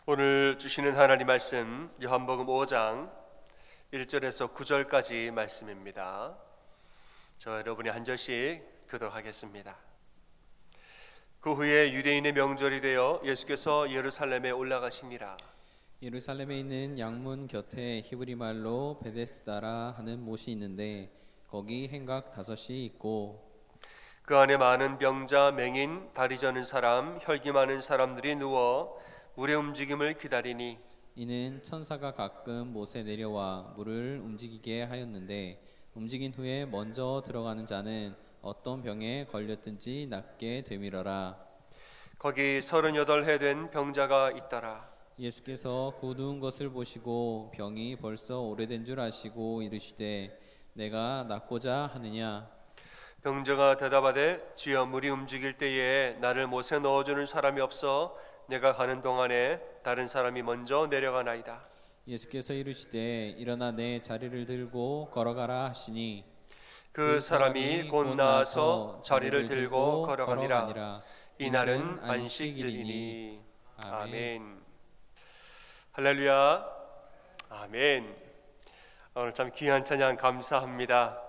오늘 주시는 하나님 말씀 요한복음 5장 1절에서 9절까지 말씀입니다. 저 여러분이 한 절씩 교독하겠습니다. 그 후에 유대인의 명절이 되어 예수께서 예루살렘에 올라가시니라. 예루살렘에 있는 양문 곁에 히브리 말로 베데스다라 하는 못이 있는데 거기 행각 5이 있고 그 안에 많은 병자, 맹인, 다리 저는 사람, 혈기 많은 사람들이 누워 물의 움직임을 기다리니 이는 천사가 가끔 못에 내려와 물을 움직이게 하였는데 움직인 후에 먼저 들어가는 자는 어떤 병에 걸렸든지 낫게 되밀어라. 거기 38해 된 병자가 있더라. 예수께서 그 누운 것을 보시고 병이 벌써 오래된 줄 아시고 이르시되 내가 낫고자 하느냐. 병자가 대답하되 주여, 물이 움직일 때에 나를 못에 넣어주는 사람이 없어 내가 가는 동안에 다른 사람이 먼저 내려가나이다. 예수께서 이르시되 일어나 내 자리를 들고 걸어가라 하시니 그 사람이 곧 나아서 자리를 들고 걸어가니라. 이날은 안식일이니. 아멘. 할렐루야. 아멘. 오늘 참 귀한 찬양 감사합니다.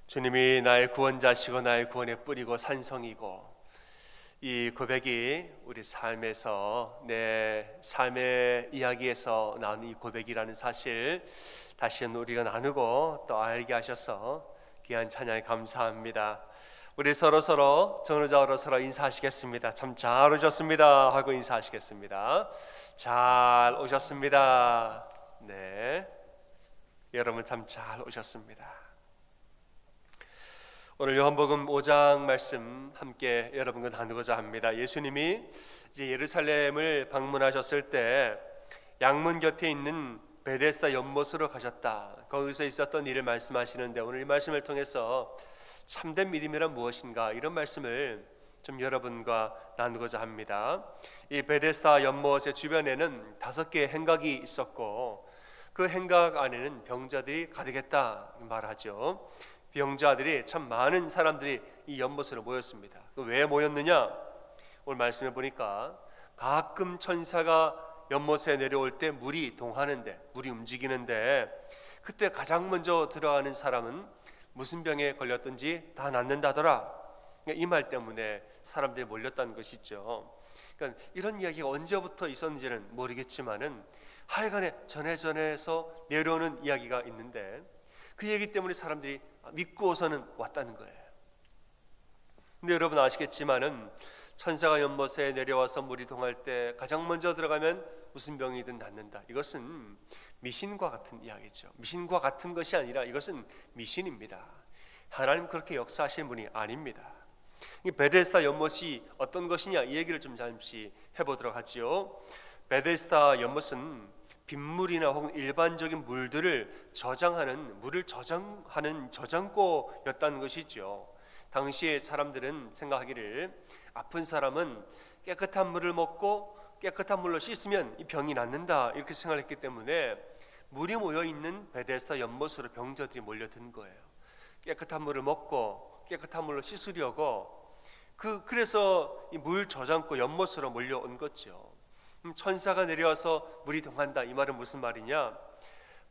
주님이 나의 구원자시고 나의 구원의 뿌리고 산성이고, 이 고백이 우리 삶에서, 내 삶의 이야기에서 나오는 이 고백이라는 사실 다시 우리가 나누고 또 알게 하셔서 귀한 찬양 감사합니다. 우리 서로 서로 인사하시겠습니다. 참 잘 오셨습니다 하고 인사하시겠습니다. 잘 오셨습니다. 네, 여러분 참 잘 오셨습니다. 오늘 요한복음 5장 말씀 함께 여러분과 나누고자 합니다. 예수님이 이제 예루살렘을 방문하셨을 때 양문 곁에 있는 베데스다 연못으로 가셨다. 거기서 있었던 일을 말씀하시는데, 오늘 이 말씀을 통해서 참된 믿음이란 무엇인가, 이런 말씀을 좀 여러분과 나누고자 합니다. 이 베데스다 연못의 주변에는 5개의 행각이 있었고 그 행각 안에는 병자들이 가득했다 말하죠. 병자들이 참 많은 사람들이 이 연못으로 모였습니다. 왜 모였느냐? 오늘 말씀해 보니까 가끔 천사가 연못에 내려올 때 물이 동하는데, 물이 움직이는데 그때 가장 먼저 들어가는 사람은 무슨 병에 걸렸든지 다 낫는다더라. 이 말 때문에 사람들이 몰렸다는 것이죠. 그러니까 이런 이야기가 언제부터 있었는지는 모르겠지만은 하여간에 전해서 내려오는 이야기가 있는데, 그 얘기 때문에 사람들이 믿고서는 왔다는 거예요. 근데 여러분 아시겠지만은 천사가 연못에 내려와서 물이 동할 때 가장 먼저 들어가면 무슨 병이든 낫는다. 이것은 미신과 같은 이야기죠. 미신과 같은 것이 아니라 이것은 미신입니다. 하나님 그렇게 역사하실 분이 아닙니다. 이 베데스다 연못이 어떤 것이냐, 이 얘기를 좀 잠시 해보도록 하지요. 베데스다 연못은 빗물이나 혹은 일반적인 물들을 저장하는, 물을 저장하는 저장고였다는 것이죠. 당시에 사람들은 생각하기를 아픈 사람은 깨끗한 물을 먹고 깨끗한 물로 씻으면 이 병이 낫는다, 이렇게 생각했기 때문에 물이 모여있는 베데스다 연못으로 병자들이 몰려든 거예요. 깨끗한 물을 먹고 깨끗한 물로 씻으려고 그래서 이 물 저장고 연못으로 몰려온 거죠. 천사가 내려와서 물이 동한다, 이 말은 무슨 말이냐?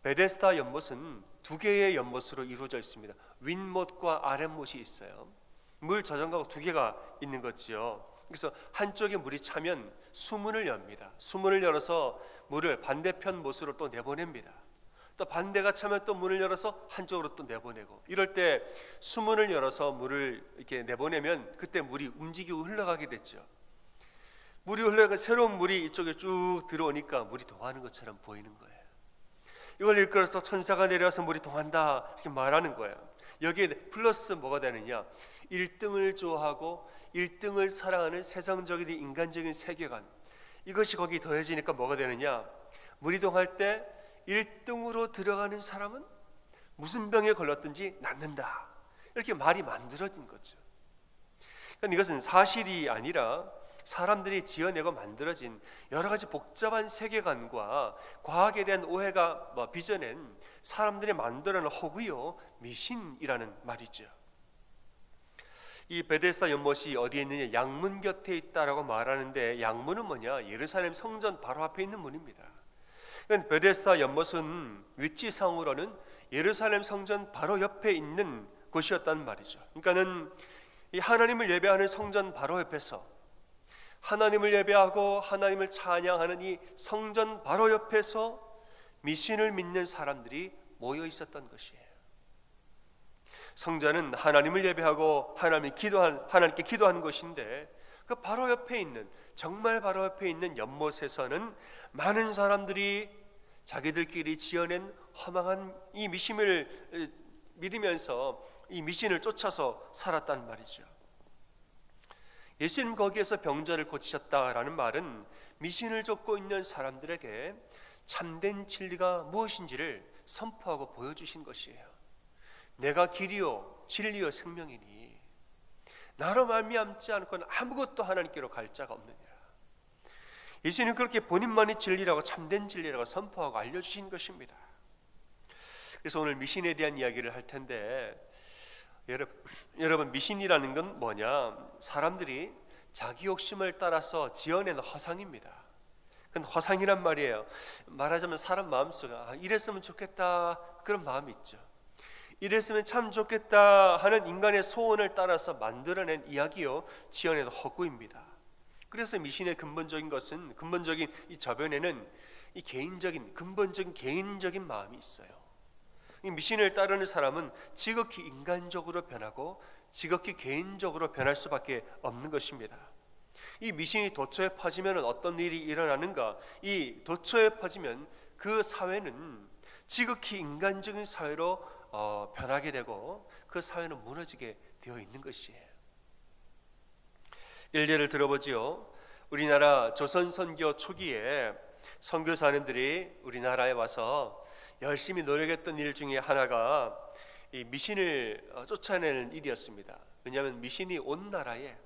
베데스다 연못은 2개의 연못으로 이루어져 있습니다. 윗못과 아랫못이 있어요. 물 저장고가 2개가 있는 거지요. 그래서 한쪽에 물이 차면 수문을 엽니다. 수문을 열어서 물을 반대편 못으로 또 내보냅니다. 또 반대가 차면 또 문을 열어서 한쪽으로 또 내보내고, 이럴 때 수문을 열어서 물을 이렇게 내보내면 그때 물이 움직이고 흘러가게 됐죠. 물이 흘러가 새로운 물이 이쪽에 쭉 들어오니까 물이 동하는 것처럼 보이는 거예요. 이걸 일컬어서 천사가 내려와서 물이 동한다, 이렇게 말하는 거예요. 여기에 플러스 뭐가 되느냐? 1등을 좋아하고 1등을 사랑하는 세상적인 인간적인 세계관, 이것이 거기 더해지니까 뭐가 되느냐? 물이 동할 때 1등으로 들어가는 사람은 무슨 병에 걸렸든지 낫는다, 이렇게 말이 만들어진 거죠. 그러니까 이것은 사실이 아니라 사람들이 지어내고 만들어진 여러 가지 복잡한 세계관과 과학에 대한 오해가 빚어낸 사람들이 만들어낸 허구요 미신이라는 말이죠. 이 베데스다 연못이 어디에 있느냐? 양문 곁에 있다라고 말하는데, 양문은 뭐냐? 예루살렘 성전 바로 앞에 있는 문입니다. 그러니까 베데스다 연못은 위치상으로는 예루살렘 성전 바로 옆에 있는 곳이었단 말이죠. 그러니까는 이 하나님을 예배하는 성전 바로 옆에서, 하나님을 예배하고 하나님을 찬양하는 이 성전 바로 옆에서 미신을 믿는 사람들이 모여 있었던 것이에요. 성전은 하나님을 예배하고 하나님께 기도하는 것인데, 그 바로 옆에 있는, 정말 바로 옆에 있는 연못에서는 많은 사람들이 자기들끼리 지어낸 허망한 이 미신을 믿으면서 이 미신을 쫓아서 살았단 말이죠. 예수님 거기에서 병자를 고치셨다라는 말은 미신을 쫓고 있는 사람들에게 참된 진리가 무엇인지를 선포하고 보여주신 것이에요. 내가 길이요 진리요 생명이니 나로 말미암지 않고는 아무것도 하나님께로 갈 자가 없느니라. 예수님은 그렇게 본인만이 진리라고, 참된 진리라고 선포하고 알려주신 것입니다. 그래서 오늘 미신에 대한 이야기를 할 텐데, 여러분 미신이라는 건 뭐냐? 사람들이 자기 욕심을 따라서 지어낸 허상입니다. 그건 허상이란 말이에요. 말하자면 사람 마음속에 이랬으면 좋겠다 그런 마음이 있죠. 이랬으면 참 좋겠다 하는 인간의 소원을 따라서 만들어낸 이야기요, 지어낸 허구입니다. 그래서 미신의 근본적인 이 저변에는 이 근본적인 개인적인 마음이 있어요. 이 미신을 따르는 사람은 지극히 인간적으로 변하고 지극히 개인적으로 변할 수밖에 없는 것입니다. 이 미신이 도처에 퍼지면 어떤 일이 일어나는가? 이 도처에 퍼지면 그 사회는 지극히 인간적인 사회로 변하게 되고 그 사회는 무너지게 되어 있는 것이에요. 일례를 들어보지요. 우리나라 조선 선교 초기에 선교사님들이 우리나라에 와서 열심히 노력했던 일 중에 하나가 이 미신을 쫓아내는 일이었습니다. 왜냐하면 미신이 온 나라에,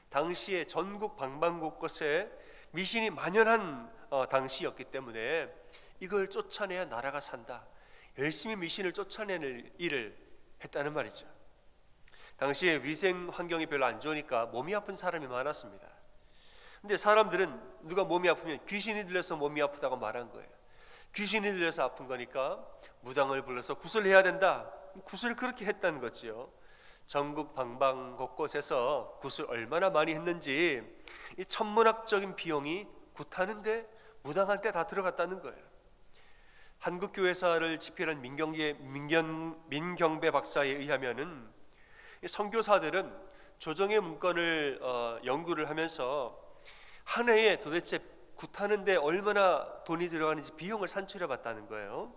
당시에 전국 방방곳곳에 미신이 만연한 당시였기 때문에 이걸 쫓아내야 나라가 산다. 열심히 미신을 쫓아내는 일을 했다는 말이죠. 당시에 위생 환경이 별로 안 좋으니까 몸이 아픈 사람이 많았습니다. 근데 사람들은 누가 몸이 아프면 귀신이 들려서 몸이 아프다고 말한 거예요. 귀신이 들려서 아픈 거니까 무당을 불러서 구슬해야 된다. 구슬을 그렇게 했다는 거지요. 전국 방방 곳곳에서 구슬 얼마나 많이 했는지 이 천문학적인 비용이 굿하는데 무당한테 다 들어갔다는 거예요. 한국교회사를 집필한 민경배 박사에 의하면은 선교사들은 조정의 문건을 연구를 하면서 한 해에 도대체 굿하는데 얼마나 돈이 들어가는지 비용을 산출해 봤다는 거예요.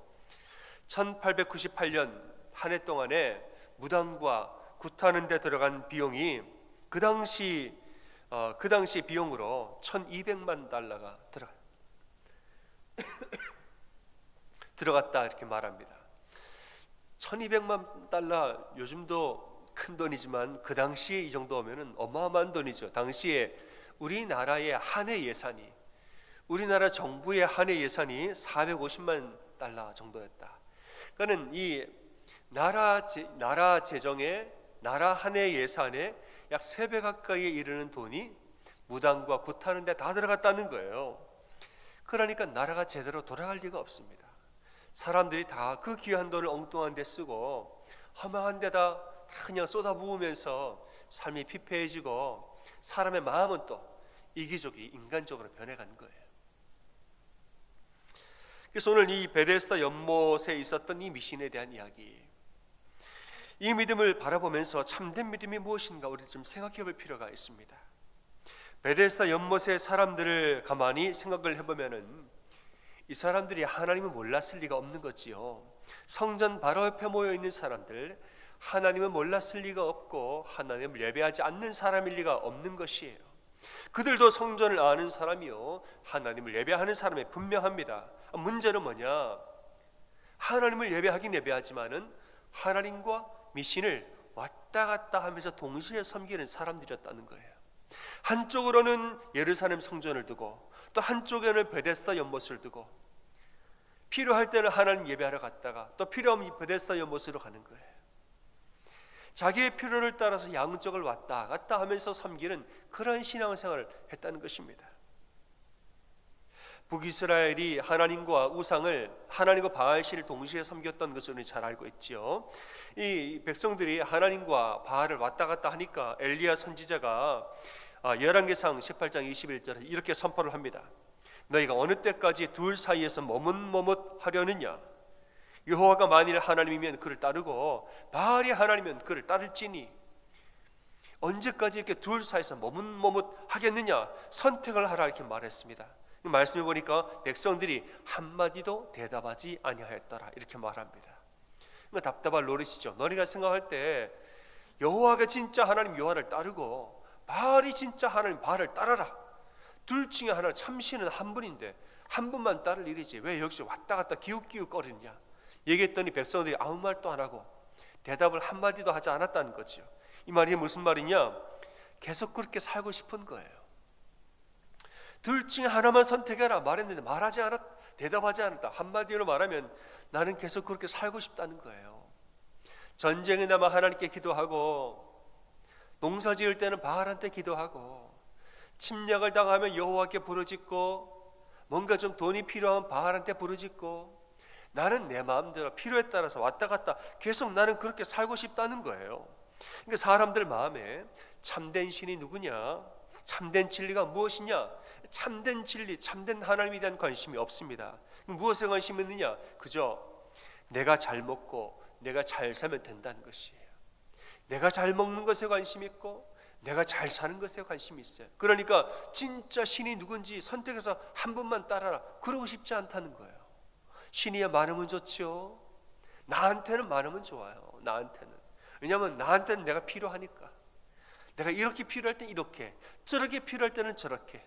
1898년 한 해 동안에 무당과 굿하는 데 들어간 비용이 그 당시 비용으로 1200만 달러가 들어갔다 이렇게 말합니다. 1200만 달러 요즘도 큰 돈이지만 그 당시에 이 정도면은 어마어마한 돈이죠. 당시에 우리나라의 한 해 예산이, 우리나라 정부의 한 해 예산이 450만 달러 정도였다. 그러니까는 이 나라 재정에, 나라 한 해 예산에 약 3배 가까이에 이르는 돈이 무당과 굿하는 데 다 들어갔다는 거예요. 그러니까 나라가 제대로 돌아갈 리가 없습니다. 사람들이 다 그 귀한 돈을 엉뚱한 데 쓰고 허망한 데다 그냥 쏟아부으면서 삶이 피폐해지고 사람의 마음은 또 이기적이 인간적으로 변해간 거예요. 그래서 오늘 이 베데스다 연못에 있었던 이 미신에 대한 이야기, 이 믿음을 바라보면서 참된 믿음이 무엇인가 우리 좀 생각해 볼 필요가 있습니다. 베데스다 연못의 사람들을 가만히 생각을 해보면은 이 사람들이 하나님을 몰랐을 리가 없는 거지요. 성전 바로 옆에 모여 있는 사람들, 하나님을 몰랐을 리가 없고 하나님을 예배하지 않는 사람일 리가 없는 것이에요. 그들도 성전을 아는 사람이요, 하나님을 예배하는 사람이 분명합니다. 문제는 뭐냐? 하나님을 예배하긴 예배하지만은 하나님과 미신을 왔다 갔다 하면서 동시에 섬기는 사람들이었다는 거예요. 한쪽으로는 예루살렘 성전을 두고 또 한쪽에는 베데스다 연못을 두고 필요할 때는 하나님 예배하러 갔다가 또 필요 없는 베데스다 연못으로 가는 거예요. 자기의 필요를 따라서 양쪽을 왔다 갔다 하면서 섬기는 그런 신앙생활을 했다는 것입니다. 북이스라엘이 하나님과 우상을, 하나님과 바알신을 동시에 섬겼던 것을 우리 잘 알고 있죠. 이 백성들이 하나님과 바알을 왔다 갔다 하니까 엘리야 선지자가 열왕기상 18장 21절에 이렇게 선포를 합니다. 너희가 어느 때까지 둘 사이에서 머뭇머뭇하려느냐? 여호와가 만일 하나님이면 그를 따르고 바알이 하나님이면 그를 따를지니 언제까지 이렇게 둘 사이에서 머뭇머뭇하겠느냐? 선택을 하라 이렇게 말했습니다. 말씀해 보니까 백성들이 한마디도 대답하지 아니하였더라 이렇게 말합니다. 그러니까 답답할 노릇이죠. 너희가 생각할 때 여호와가 진짜 하나님 여호와를 따르고 바알이 진짜 하나님 바알을 따라라. 둘 중에 하나를 참신은 한 분인데 한 분만 따를 일이지 왜 여기서 왔다 갔다 기웃기웃거리느냐 얘기했더니 백성들이 아무 말도 안 하고 대답을 한마디도 하지 않았다는 거죠. 이 말이 무슨 말이냐? 계속 그렇게 살고 싶은 거예요. 둘 중에 하나만 선택해라 말했는데 말하지 않았, 대답하지 않았다. 한마디로 말하면 나는 계속 그렇게 살고 싶다는 거예요. 전쟁에 남아 하나님께 기도하고 농사 지을 때는 바알한테 기도하고 침략을 당하면 여호와께 부르짖고 뭔가 좀 돈이 필요하면 바알한테 부르짖고 나는 내 마음대로 필요에 따라서 왔다 갔다 계속 나는 그렇게 살고 싶다는 거예요. 그러니까 사람들 마음에 참된 신이 누구냐? 참된 진리가 무엇이냐? 참된 진리, 참된 하나님에 대한 관심이 없습니다. 무엇에 관심이 있느냐? 그저 내가 잘 먹고 내가 잘 살면 된다는 것이에요. 내가 잘 먹는 것에 관심이 있고 내가 잘 사는 것에 관심이 있어요. 그러니까 진짜 신이 누군지 선택해서 한 분만 따라라 그러고 싶지 않다는 거예요. 신이 많으면 좋지요. 나한테는 많으면 좋아요. 나한테는. 왜냐하면 나한테는 내가 필요하니까. 내가 이렇게 필요할 때 이렇게, 저렇게 필요할 때는 저렇게.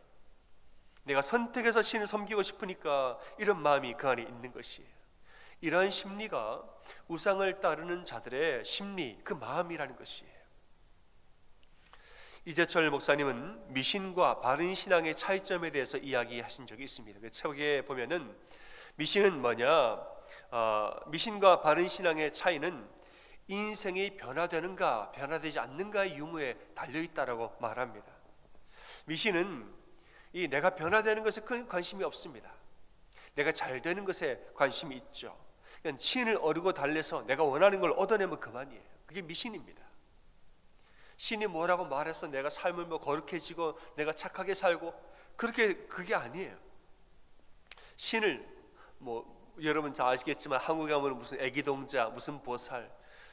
내가 선택해서 신을 섬기고 싶으니까 이런 마음이 그 안에 있는 것이에요. 이러한 심리가 우상을 따르는 자들의 심리, 그 마음이라는 것이에요. 이재철 목사님은 미신과 바른 신앙의 차이점에 대해서 이야기하신 적이 있습니다. 그 책에 보면은 미신은 뭐냐? 미신과 바른 신앙의 차이는 인생이 변화되는가 변화되지 않는가의 유무에 달려있다라고 말합니다. 미신은 이 내가 변화되는 것에 큰 관심이 없습니다. 내가 잘 되는 것에 관심이 있죠. 그러니까 신을 어르고 달래서 내가 원하는 걸 얻어내면 그만이에요. 그게 미신입니다. 신이 뭐라고 말해서 내가 삶을 뭐 거룩해지고 내가 착하게 살고 그게 아니에요. 신을 뭐 여러분 다 아시겠지만 한국에 가면 무슨 애기동자, 무슨 보살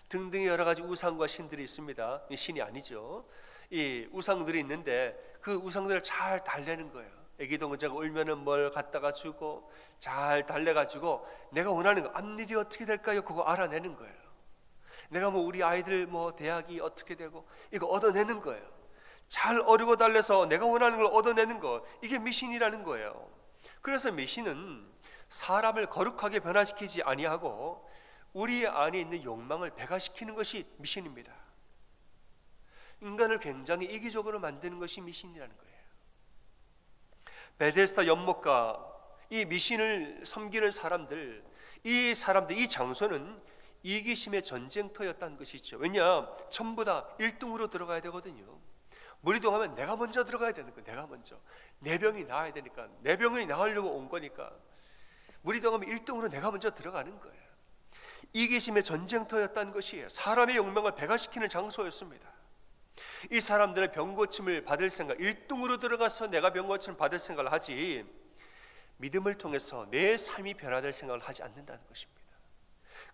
등등의 여러 가지 우상과 신들이 있습니다. 신이 아니죠. 이 우상들이 있는데 그 우상들을 잘 달래는 거예요. 애기동자가 울면은 뭘 갖다가 주고 잘 달래가지고 내가 원하는 거 앞일이 어떻게 될까요? 그거 알아내는 거예요. 내가 뭐 우리 아이들 뭐 대학이 어떻게 되고 이거 얻어내는 거예요. 잘 어르고 달래서 내가 원하는 걸 얻어내는 거, 이게 미신이라는 거예요. 그래서 미신은 사람을 거룩하게 변화시키지 아니하고 우리 안에 있는 욕망을 배가시키는 것이 미신입니다. 인간을 굉장히 이기적으로 만드는 것이 미신이라는 거예요. 베데스다 연못가 이 미신을 섬기는 사람들, 이 장소는 이기심의 전쟁터였다는 것이죠. 왜냐? 전부 다 1등으로 들어가야 되거든요. 무리동하면 내가 먼저 들어가야 되는 거예요. 내가 먼저. 내 병이 나아야 되니까. 내 병이 나으려고 온 거니까. 무리동하면 1등으로 내가 먼저 들어가는 거예요. 이기심의 전쟁터였다는 것이에요. 사람의 욕망을 배가시키는 장소였습니다. 이 사람들은 병고침을 받을 생각, 1등으로 들어가서 내가 병고침을 받을 생각을 하지 믿음을 통해서 내 삶이 변화될 생각을 하지 않는다는 것입니다.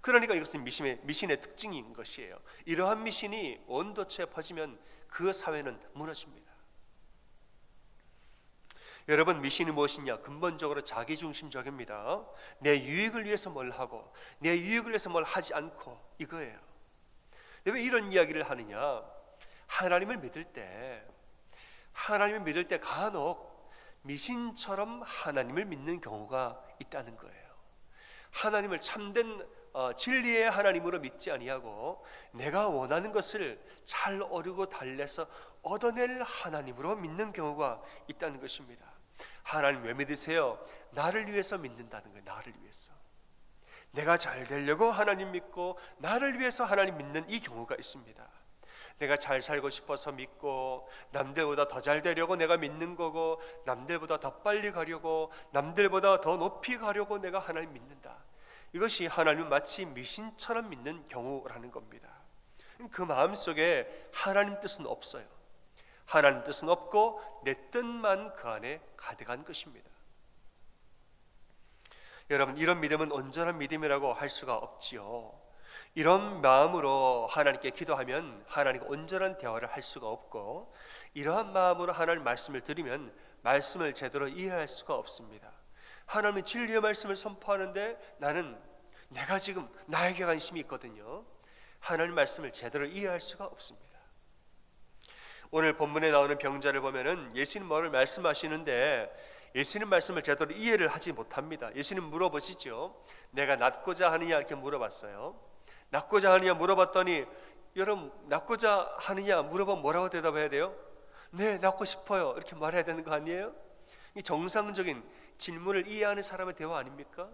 그러니까 이것은 미신의 특징인 것이에요. 이러한 미신이 온도체에 퍼지면 그 사회는 무너집니다. 여러분, 미신이 무엇이냐? 근본적으로 자기중심적입니다. 내 유익을 위해서 뭘 하고 내 유익을 위해서 뭘 하지 않고, 이거예요. 왜 이런 이야기를 하느냐? 하나님을 믿을 때 간혹 미신처럼 하나님을 믿는 경우가 있다는 거예요. 하나님을 참된 진리의 하나님으로 믿지 아니하고 내가 원하는 것을 잘 어르고 달래서 얻어낼 하나님으로 믿는 경우가 있다는 것입니다. 하나님 왜 믿으세요? 나를 위해서 믿는다는 거예요. 나를 위해서. 내가 잘 되려고 하나님 믿고 나를 위해서 하나님 믿는 이 경우가 있습니다. 내가 잘 살고 싶어서 믿고 남들보다 더 잘 되려고 내가 믿는 거고 남들보다 더 빨리 가려고 남들보다 더 높이 가려고 내가 하나님 믿는다. 이것이 하나님을 마치 미신처럼 믿는 경우라는 겁니다. 그 마음속에 하나님 뜻은 없어요. 하나님 뜻은 없고 내 뜻만 그 안에 가득한 것입니다. 여러분, 이런 믿음은 온전한 믿음이라고 할 수가 없지요. 이런 마음으로 하나님께 기도하면 하나님과 온전한 대화를 할 수가 없고, 이러한 마음으로 하나님 말씀을 들으면 말씀을 제대로 이해할 수가 없습니다. 하나님은 진리의 말씀을 선포하는데 내가 지금 나에게 관심이 있거든요. 하나님 말씀을 제대로 이해할 수가 없습니다. 오늘 본문에 나오는 병자를 보면은 예수님 뭐를 말씀하시는데 예수님 말씀을 제대로 이해를 하지 못합니다. 예수님 물어보시죠. 내가 낫고자 하느냐 이렇게 물어봤어요. 낫고자 하느냐 물어봤더니, 여러분 낫고자 하느냐 물어보면 뭐라고 대답해야 돼요? 네, 낫고 싶어요 이렇게 말해야 되는 거 아니에요? 이 정상적인 질문을 이해하는 사람의 대화 아닙니까?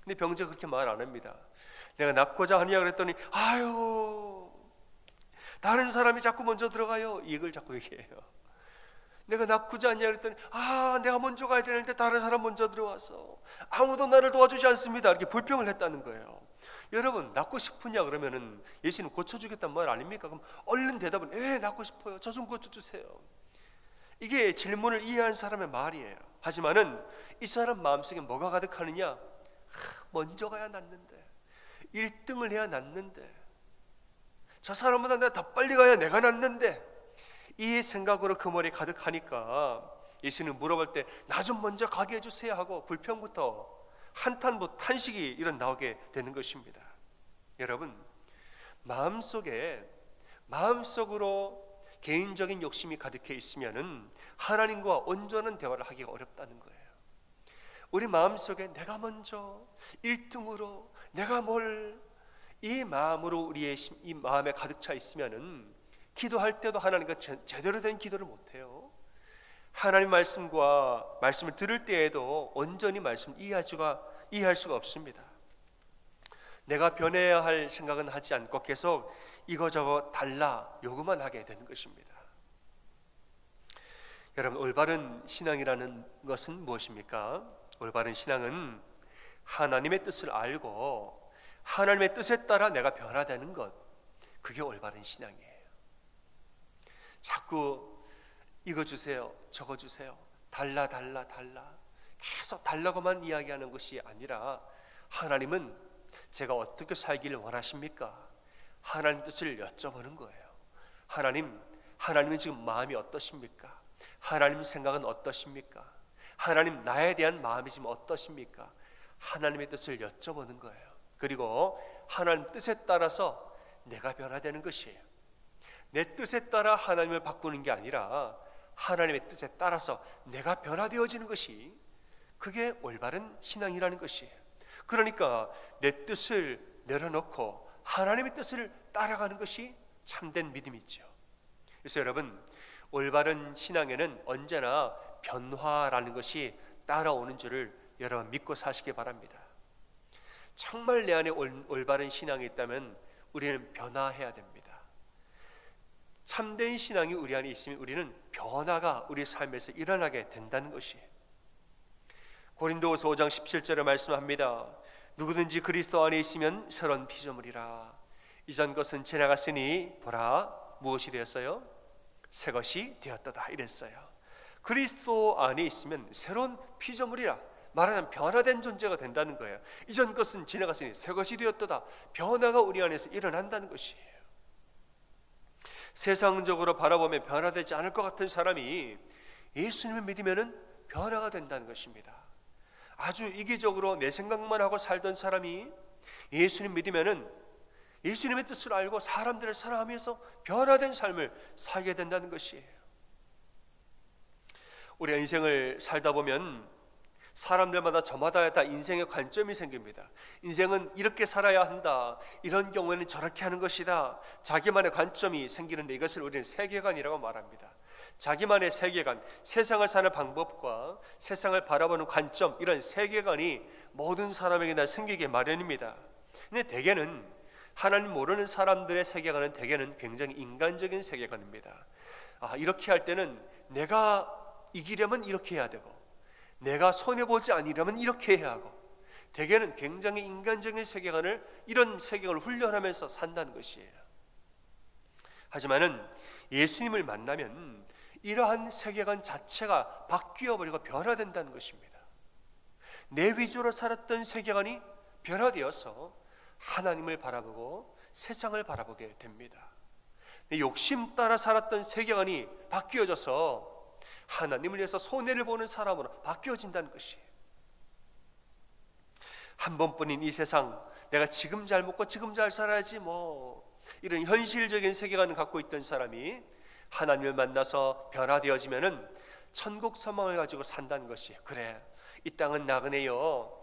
근데 병자가 그렇게 말 안 합니다. 내가 낫고자 하느냐 그랬더니 아유 다른 사람이 자꾸 먼저 들어가요 이걸 자꾸 얘기해요. 내가 낫고자 하느냐 그랬더니 내가 먼저 가야 되는데 다른 사람 먼저 들어와서 아무도 나를 도와주지 않습니다 이렇게 불평을 했다는 거예요. 여러분 낫고 싶으냐 그러면은 예수님 고쳐주겠다는 말 아닙니까? 그럼 얼른 대답은 낫고 싶어요 저 좀 고쳐주세요. 이게 질문을 이해한 사람의 말이에요. 하지만은 이 사람 마음속에 뭐가 가득하느냐? 먼저 가야 낫는데 1등을 해야 낫는데 저 사람보다 내가 더 빨리 가야 내가 낫는데 이 생각으로 그 머리에 가득하니까 예수님 물어볼 때 나 좀 먼저 가게 해주세요 하고 불평부터 한탄부터 탄식이 나오게 되는 것입니다. 여러분 마음속으로 개인적인 욕심이 가득해 있으면은 하나님과 온전한 대화를 하기가 어렵다는 거예요. 우리 마음속에 내가 먼저 1등으로 내가 이 마음으로 우리의 이 마음에 가득 차 있으면은 기도할 때도 하나님과 제대로 된 기도를 못해요. 하나님 말씀을 들을 때에도 온전히 말씀을 이해할 수가 없습니다. 내가 변해야 할 생각은 하지 않고 계속 이거저거 달라 요구만 하게 되는 것입니다. 여러분 올바른 신앙이라는 것은 무엇입니까? 올바른 신앙은 하나님의 뜻을 알고 하나님의 뜻에 따라 내가 변화되는 것, 그게 올바른 신앙이에요. 자꾸 이거 주세요 저거 주세요 달라 계속 달라고만 이야기하는 것이 아니라 하나님은 제가 어떻게 살기를 원하십니까? 하나님 뜻을 여쭤보는 거예요. 하나님은 지금 마음이 어떠십니까? 하나님 생각은 어떠십니까? 하나님 나에 대한 마음이 지금 어떠십니까? 하나님의 뜻을 여쭤보는 거예요. 그리고 하나님 뜻에 따라서 내가 변화되는 것이에요. 내 뜻에 따라 하나님을 바꾸는 게 아니라 하나님의 뜻에 따라서 내가 변화되어지는 것이, 그게 올바른 신앙이라는 것이에요. 그러니까 내 뜻을 내려놓고 하나님의 뜻을 따라가는 것이 참된 믿음이죠. 그래서 여러분 올바른 신앙에는 언제나 변화라는 것이 따라오는 줄을 여러분 믿고 사시기 바랍니다. 정말 내 안에 올바른 신앙이 있다면 우리는 변화해야 됩니다. 참된 신앙이 우리 안에 있으면 우리는 변화가 우리 삶에서 일어나게 된다는 것이에요. 고린도후서 5장 17절에 말씀합니다. 누구든지 그리스도 안에 있으면 새로운 피조물이라. 이전 것은 지나갔으니 보라 무엇이 되었어요? 새 것이 되었도다 이랬어요. 그리스도 안에 있으면 새로운 피조물이라, 말하자면 변화된 존재가 된다는 거예요. 이전 것은 지나갔으니 새 것이 되었도다. 변화가 우리 안에서 일어난다는 것이에요. 세상적으로 바라보면 변화되지 않을 것 같은 사람이 예수님을 믿으면 변화가 된다는 것입니다. 아주 이기적으로 내 생각만 하고 살던 사람이 예수님 믿으면 예수님의 뜻을 알고 사람들을 사랑하면서 변화된 삶을 살게 된다는 것이에요. 우리 인생을 살다 보면 사람들마다 저마다 다 인생의 관점이 생깁니다. 인생은 이렇게 살아야 한다, 이런 경우에는 저렇게 하는 것이다, 자기만의 관점이 생기는데 이것을 우리는 세계관이라고 말합니다. 자기만의 세계관, 세상을 사는 방법과 세상을 바라보는 관점, 이런 세계관이 모든 사람에게 다 생기게 마련입니다. 근데 대개는 하나님 모르는 사람들의 세계관은 대개는 굉장히 인간적인 세계관입니다. 이렇게 할 때는 내가 이기려면 이렇게 해야 되고, 내가 손해보지 않으려면 이렇게 해야 하고, 대개는 굉장히 인간적인 세계관을, 이런 세계관을 훈련하면서 산다는 것이에요. 하지만은 예수님을 만나면 이러한 세계관 자체가 바뀌어버리고 변화된다는 것입니다. 내 위주로 살았던 세계관이 변화되어서 하나님을 바라보고 세상을 바라보게 됩니다. 내 욕심 따라 살았던 세계관이 바뀌어져서 하나님을 위해서 손해를 보는 사람으로 바뀌어진다는 것이에요. 한 번뿐인 이 세상, 내가 지금 잘 먹고 지금 잘 살아야지 이런 현실적인 세계관을 갖고 있던 사람이 하나님을 만나서 변화되어지면은 천국 소망을 가지고 산다는 것이, 그래, 이 땅은 나그네요,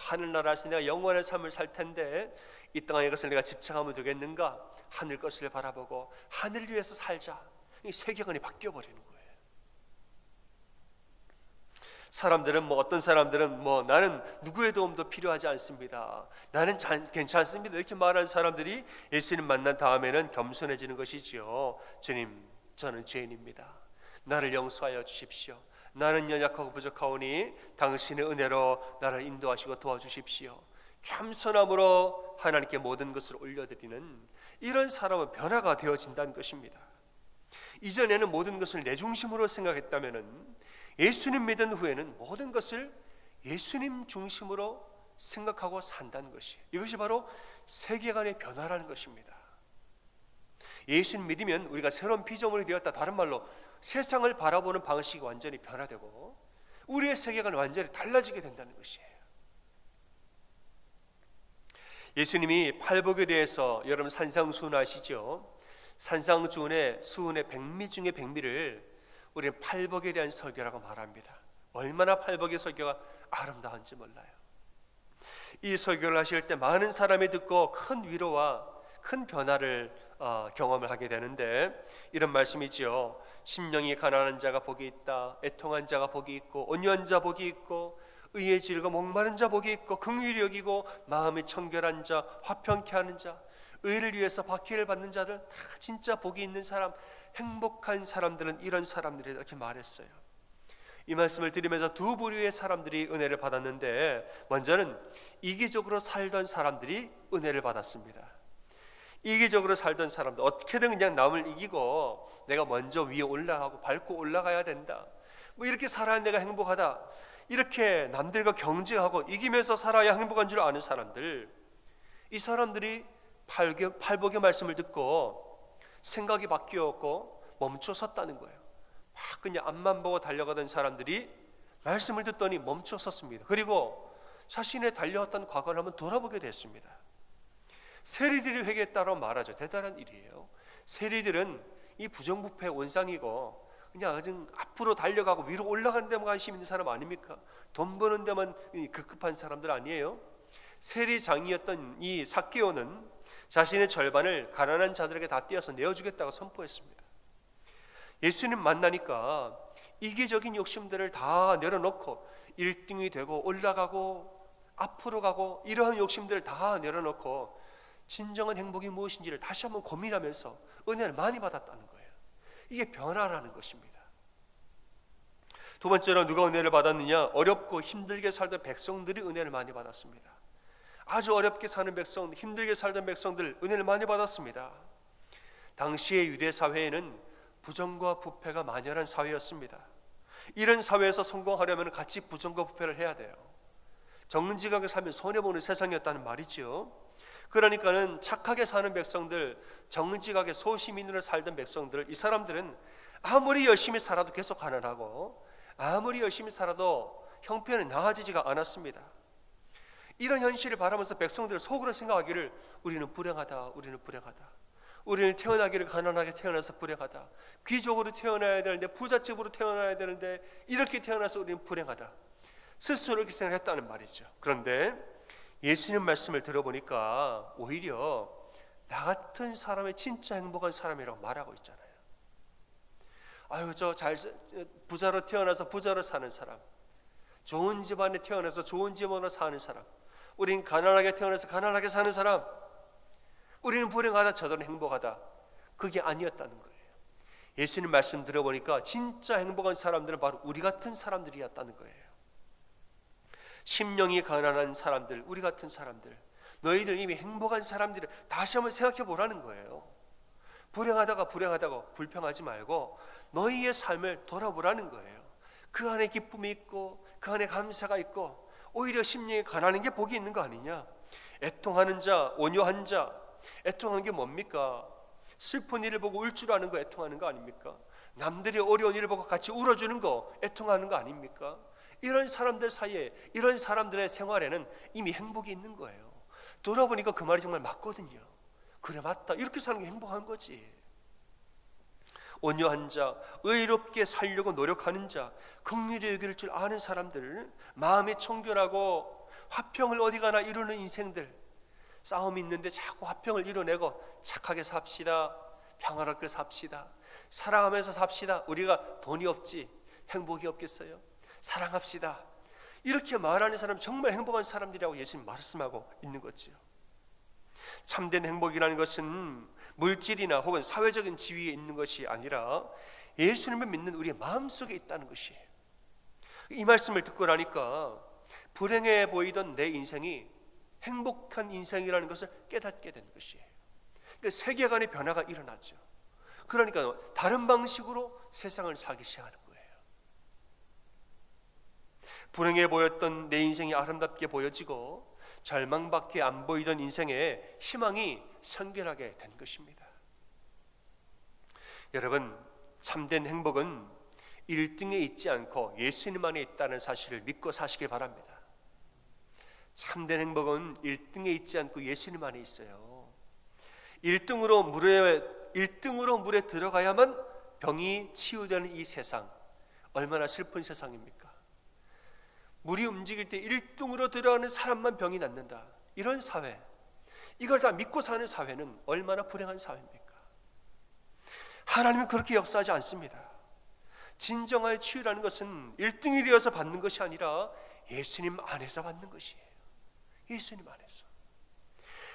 하늘나라에서 내가 영원한 삶을 살 텐데 이 땅의 것을 내가 집착하면 되겠는가? 하늘 것을 바라보고 하늘을 위해서 살자. 이 세계관이 바뀌어버리는 거예요. 사람들은 어떤 사람들은 나는 누구의 도움도 필요하지 않습니다, 나는 괜찮습니다, 이렇게 말하는 사람들이 예수님 만난 다음에는 겸손해지는 것이지요. 주님, 저는 죄인입니다. 나를 용서하여 주십시오. 나는 연약하고 부족하오니 당신의 은혜로 나를 인도하시고 도와주십시오. 겸손함으로 하나님께 모든 것을 올려드리는 이런 사람은 변화가 되어진다는 것입니다. 이전에는 모든 것을 내 중심으로 생각했다면 예수님 믿은 후에는 모든 것을 예수님 중심으로 생각하고 산다는 것이에요. 이것이 바로 세계관의 변화라는 것입니다. 예수님 믿으면 우리가 새로운 피조물이 되었다, 다른 말로 세상을 바라보는 방식이 완전히 변화되고 우리의 세계관이 완전히 달라지게 된다는 것이에요. 예수님이 팔복에 대해서 여러분 산상수훈 아시죠? 산상수훈의 백미 중에 백미를 우리는 팔복에 대한 설교라고 말합니다. 얼마나 팔복의 설교가 아름다운지 몰라요. 이 설교를 하실 때 많은 사람이 듣고 큰 위로와 큰 변화를 경험을 하게 되는데, 이런 말씀이지요. 심령이 가난한 자가 복이 있다, 애통한 자가 복이 있고, 온유한 자 복이 있고, 의에 지르고 목마른 자 복이 있고, 긍휼히 여기고 마음이 청결한 자, 화평케 하는 자, 의를 위해서 박해를 받는 자들, 다 진짜 복이 있는 사람, 행복한 사람들은 이런 사람들이, 이렇게 말했어요. 이 말씀을 드리면서 두 부류의 사람들이 은혜를 받았는데, 먼저는 이기적으로 살던 사람들이 은혜를 받았습니다. 이기적으로 살던 사람들, 어떻게든 그냥 남을 이기고 내가 먼저 위에 올라가고 밟고 올라가야 된다, 이렇게 살아야 내가 행복하다, 이렇게 남들과 경쟁하고 이기면서 살아야 행복한 줄 아는 사람들, 이 사람들이 팔복의 말씀을 듣고 생각이 바뀌었고 멈춰 섰다는 거예요. 막 그냥 앞만 보고 달려가던 사람들이 말씀을 듣더니 멈춰 섰습니다. 그리고 자신의 달려왔던 과거를 한번 돌아보게 됐습니다. 세리들이 회개했다고 말하죠. 대단한 일이에요. 세리들은 이 부정부패 원상이고 그냥 앞으로 달려가고 위로 올라가는 데만 관심 있는 사람 아닙니까? 돈 버는 데만 급급한 사람들 아니에요? 세리장이었던 이 삭개오는 자신의 절반을 가난한 자들에게 다 떼어서 내어주겠다고 선포했습니다. 예수님 만나니까 이기적인 욕심들을 다 내려놓고 1등이 되고 올라가고 앞으로 가고 이러한 욕심들을 다 내려놓고 진정한 행복이 무엇인지를 다시 한번 고민하면서 은혜를 많이 받았다는 거예요. 이게 변화라는 것입니다. 두 번째로 누가 은혜를 받았느냐? 어렵고 힘들게 살던 백성들이 은혜를 많이 받았습니다. 아주 어렵게 사는 백성, 힘들게 살던 백성들 은혜를 많이 받았습니다. 당시의 유대 사회에는 부정과 부패가 만연한 사회였습니다. 이런 사회에서 성공하려면 같이 부정과 부패를 해야 돼요. 정직하게 살면 손해보는 세상이었다는 말이죠. 그러니까는 착하게 사는 백성들, 정직하게 소시민으로 살던 백성들, 이 사람들은 아무리 열심히 살아도 계속 가난하고 아무리 열심히 살아도 형편은 나아지지가 않았습니다. 이런 현실을 바라면서 백성들은 속으로 생각하기를 우리는 불행하다, 우리는 불행하다, 우리는 태어나기를 가난하게 태어나서 불행하다, 귀족으로 태어나야 되는데 부잣집으로 태어나야 되는데 이렇게 태어나서 우리는 불행하다, 스스로 이렇게 생각했다는 말이죠. 그런데 예수님 말씀을 들어보니까 오히려 나 같은 사람이 진짜 행복한 사람이라고 말하고 있잖아요. 아유 부자로 태어나서 부자로 사는 사람, 좋은 집안에 태어나서 좋은 집안으로 사는 사람, 우린 가난하게 태어나서 가난하게 사는 사람, 우리는 불행하다 저들은 행복하다. 그게 아니었다는 거예요. 예수님 말씀 들어보니까 진짜 행복한 사람들은 바로 우리 같은 사람들이었다는 거예요. 심령이 가난한 사람들, 우리 같은 사람들, 너희들 이미 행복한 사람들을 다시 한번 생각해 보라는 거예요. 불행하다고 불평하지 말고 너희의 삶을 돌아보라는 거예요. 그 안에 기쁨이 있고 그 안에 감사가 있고 오히려 심령이 가난한 게 복이 있는 거 아니냐. 애통하는 자, 온유한 자, 애통한 게 뭡니까? 슬픈 일을 보고 울 줄 아는 거 애통하는 거 아닙니까? 남들이 어려운 일을 보고 같이 울어주는 거 애통하는 거 아닙니까? 이런 사람들 사이에, 이런 사람들의 생활에는 이미 행복이 있는 거예요. 돌아보니까 그 말이 정말 맞거든요. 그래, 맞다, 이렇게 사는 게 행복한 거지. 온유한 자, 의롭게 살려고 노력하는 자, 긍휼히 여길 줄 아는 사람들, 마음이 청결하고 화평을 어디 가나 이루는 인생들, 싸움이 있는데 자꾸 화평을 이뤄내고 착하게 삽시다, 평화롭게 삽시다, 사랑하면서 삽시다. 우리가 돈이 없지 행복이 없겠어요? 사랑합시다. 이렇게 말하는 사람 정말 행복한 사람들이라고 예수님 말씀하고 있는 거죠. 참된 행복이라는 것은 물질이나 혹은 사회적인 지위에 있는 것이 아니라 예수님을 믿는 우리의 마음속에 있다는 것이에요. 이 말씀을 듣고 나니까 불행해 보이던 내 인생이 행복한 인생이라는 것을 깨닫게 된 것이에요. 그러니까 세계관의 변화가 일어나죠. 그러니까 다른 방식으로 세상을 살기 시작하는 거예요. 불행해 보였던 내 인생이 아름답게 보여지고 절망밖에 안 보이던 인생에 희망이 생겨나게 된 것입니다. 여러분, 참된 행복은 1등에 있지 않고 예수님 안에 있다는 사실을 믿고 사시길 바랍니다. 참된 행복은 1등에 있지 않고 예수님 안에 있어요. 1등으로 물에 들어가야만 병이 치유되는 이 세상, 얼마나 슬픈 세상입니까? 물이 움직일 때 1등으로 들어가는 사람만 병이 낫는다, 이런 사회, 이걸 다 믿고 사는 사회는 얼마나 불행한 사회입니까? 하나님은 그렇게 역사하지 않습니다. 진정한 치유라는 것은 1등이 되어서 받는 것이 아니라 예수님 안에서 받는 것이에요. 예수님 안에서.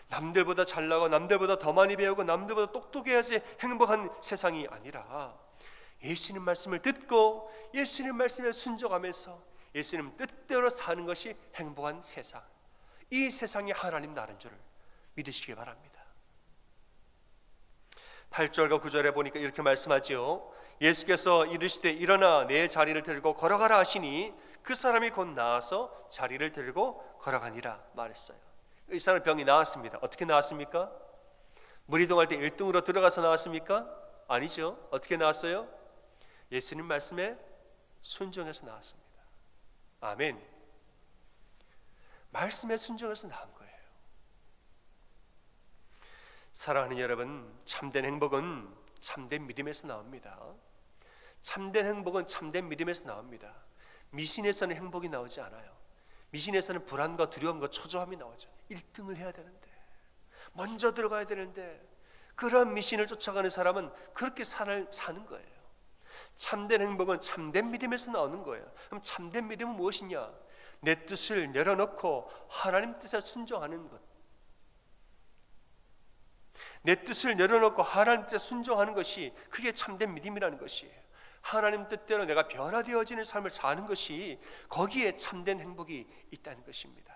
남들보다 잘나고 남들보다 더 많이 배우고 남들보다 똑똑해야지 행복한 세상이 아니라 예수님 말씀을 듣고 예수님 말씀에 순종하면서 예수님 뜻대로 사는 것이 행복한 세상, 이 세상이 하나님 나라인 줄을 믿으시기 바랍니다. 8절과 9절에 보니까 이렇게 말씀하지요. 예수께서 이르시되 일어나 내 자리를 들고 걸어가라 하시니 그 사람이 곧 나와서 자리를 들고 걸어가니라 말했어요. 이 사람 병이 나았습니다. 어떻게 나았습니까? 무리동할 때 1등으로 들어가서 나왔습니까? 아니죠. 어떻게 나왔어요? 예수님 말씀에 순종해서 나왔습니다. 아멘. 말씀에 순종해서 나온 거예요. 사랑하는 여러분, 참된 행복은 참된 믿음에서 나옵니다. 참된 행복은 참된 믿음에서 나옵니다. 미신에서는 행복이 나오지 않아요. 미신에서는 불안과 두려움과 초조함이 나오죠. 1등을 해야 되는데, 먼저 들어가야 되는데, 그러한 미신을 쫓아가는 사람은 그렇게 사는 거예요. 참된 행복은 참된 믿음에서 나오는 거예요. 그럼 참된 믿음은 무엇이냐? 내 뜻을 내려놓고 하나님 뜻에 순종하는 것. 내 뜻을 내려놓고 하나님 뜻에 순종하는 것이, 그게 참된 믿음이라는 것이에요. 하나님 뜻대로 내가 변화되어지는 삶을 사는 것이, 거기에 참된 행복이 있다는 것입니다.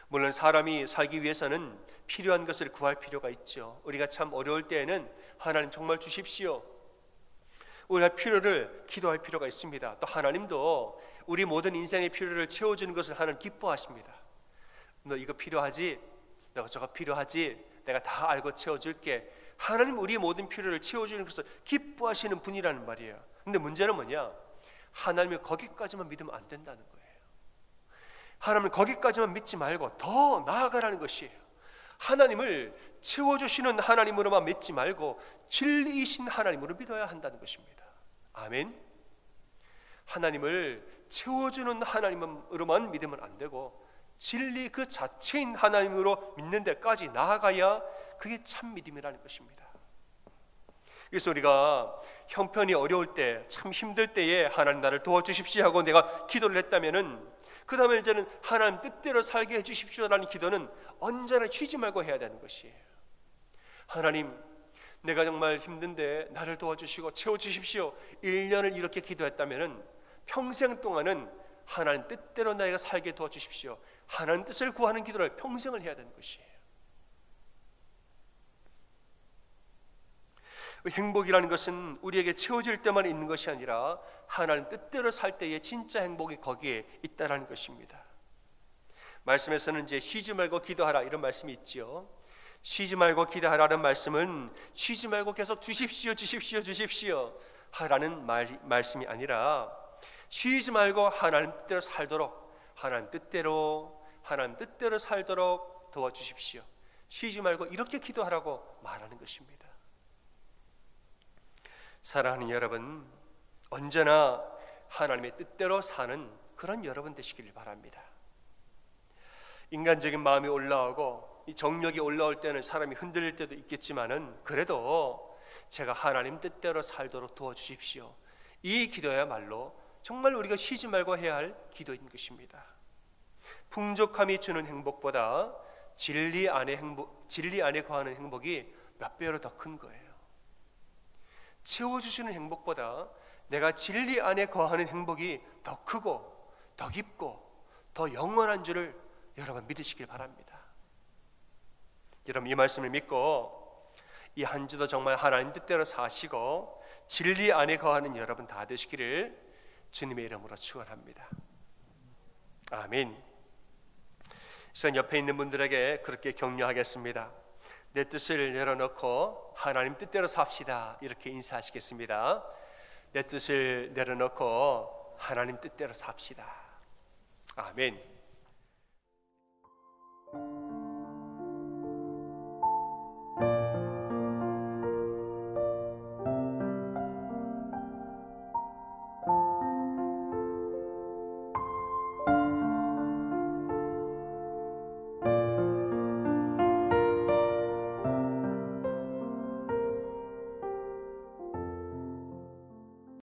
물론 사람이 살기 위해서는 필요한 것을 구할 필요가 있죠. 우리가 참 어려울 때에는 하나님 정말 주십시오, 우리가 필요를 기도할 필요가 있습니다. 또 하나님도 우리 모든 인생의 필요를 채워주는 것을 하나님 기뻐하십니다. 너 이거 필요하지? 너 저거 필요하지? 내가 다 알고 채워줄게. 하나님 우리 모든 필요를 채워주는 것을 기뻐하시는 분이라는 말이에요. 근데 문제는 뭐냐? 하나님이 거기까지만 믿으면 안 된다는 거예요. 하나님은 거기까지만 믿지 말고 더 나아가라는 것이에요. 하나님을 채워주시는 하나님으로만 믿지 말고 진리이신 하나님으로 믿어야 한다는 것입니다. 아멘. 하나님을 채워주는 하나님으로만 믿으면 안 되고 진리 그 자체인 하나님으로 믿는 데까지 나아가야 그게 참 믿음이라는 것입니다. 그래서 우리가 형편이 어려울 때, 참 힘들 때에 하나님 나를 도와주십시오 하고 내가 기도를 했다면은 그 다음에 이제는 하나님 뜻대로 살게 해주십시오라는 기도는 언제나 쉬지 말고 해야 되는 것이에요. 하나님, 내가 정말 힘든데 나를 도와주시고 채워주십시오. 1년을 이렇게 기도했다면은 평생 동안은 하나님 뜻대로 나에게 살게 도와주십시오. 하나님 뜻을 구하는 기도를 평생을 해야 되는 것이에요. 행복이라는 것은 우리에게 채워질 때만 있는 것이 아니라 하나님 뜻대로 살 때의 진짜 행복이 거기에 있다라는 것입니다. 말씀에서는 이제 쉬지 말고 기도하라 이런 말씀이 있지요. 쉬지 말고 기도하라는 말씀은 쉬지 말고 계속 주십시오 하라는 말씀이 아니라 쉬지 말고 하나님 뜻대로 살도록, 하나님 뜻대로 살도록 도와주십시오. 쉬지 말고 이렇게 기도하라고 말하는 것입니다. 사랑하는 여러분, 언제나 하나님의 뜻대로 사는 그런 여러분 되시길 바랍니다. 인간적인 마음이 올라오고 이 정력이 올라올 때는 사람이 흔들릴 때도 있겠지만은 그래도 제가 하나님 뜻대로 살도록 도와주십시오. 이 기도야말로 정말 우리가 쉬지 말고 해야 할 기도인 것입니다. 풍족함이 주는 행복보다 진리 안에 거하는 행복이 몇 배로 더 큰 거예요. 채워주시는 행복보다 내가 진리 안에 거하는 행복이 더 크고 더 깊고 더 영원한 줄을 여러분 믿으시길 바랍니다. 여러분 이 말씀을 믿고 이 한 주도 정말 하나님 뜻대로 사시고 진리 안에 거하는 여러분 다 되시기를 주님의 이름으로 축원합니다. 아멘. 우선 옆에 있는 분들에게 그렇게 격려하겠습니다. 내 뜻을 내려놓고 하나님 뜻대로 삽시다. 이렇게 인사하시겠습니다. 내 뜻을 내려놓고 하나님 뜻대로 삽시다. 아멘.